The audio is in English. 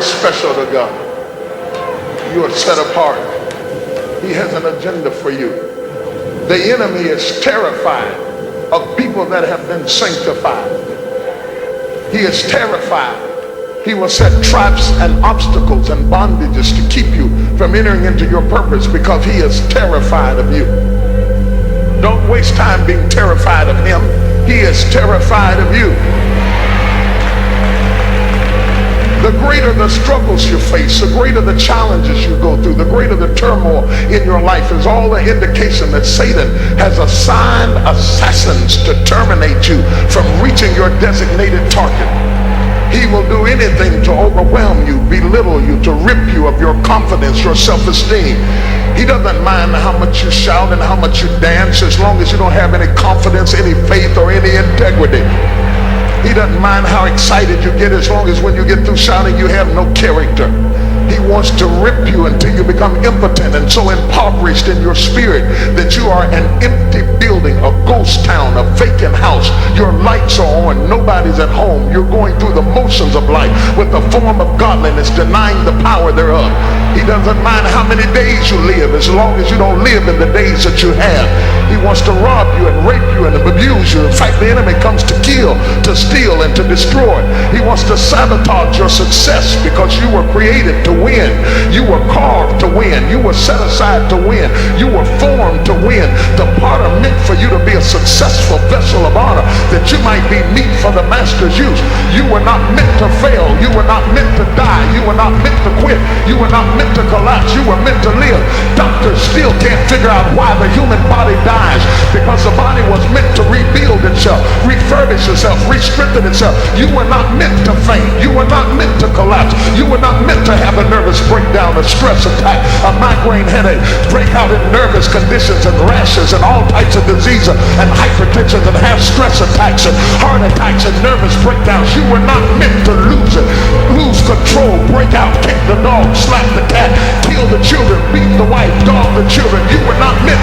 are special to God. You are set apart. He has an agenda for you. The enemy is terrified of people that have been sanctified. He is terrified. He will set traps and obstacles and bondages to keep you from entering into your purpose because he is terrified of you. Don't waste time being terrified of him. He is terrified of you. The greater the struggles you face, the greater the challenges you go through, the greater the turmoil in your life is all the indication that Satan has assigned assassins to terminate you from reaching your designated target. He will do anything to overwhelm you, belittle you, to rip you of your confidence, your self-esteem. He doesn't mind how much you shout and how much you dance as long as you don't have any confidence, any faith, or any integrity. He doesn't mind how excited you get as long as when you get through shouting you have no character. He wants to rip you until you become impotent and so impoverished in your spirit that you are an empty building, a ghost town, a vacant house. Your lights are on, nobody's at home. You're going through the motions of life with the form of godliness, denying the power thereof. He doesn't mind how many days you live as long as you don't live in the days that you have. He wants to rob you and rape you and abuse you. In fact, the enemy comes to kill, to steal, and to destroy. He wants to sabotage your success because you were created to win. You were carved to win. You were set aside to win. You were formed to win. The potter meant for you to be a successful vessel of honor, that you might be meat for the master's use. You were not meant to fail. You were not meant to die. You were not meant to quit. You were not meant to collapse. You were meant to live. Doctors still can't figure out why the human body dies, because the body was meant to rebuild itself, refurbish itself, re-strengthen itself. You were not meant to faint. You were not meant to collapse. You were not meant to have a nervous breakdown, a stress attack, a migraine headache, break out in nervous conditions and rashes and all types of diseases and hypertension and have stress attacks and heart attacks and nervous breakdowns. You were not meant to lose it, lose control, break out, kick the dog, slap the cat, kill the children, beat the wife, dog the children. You were not meant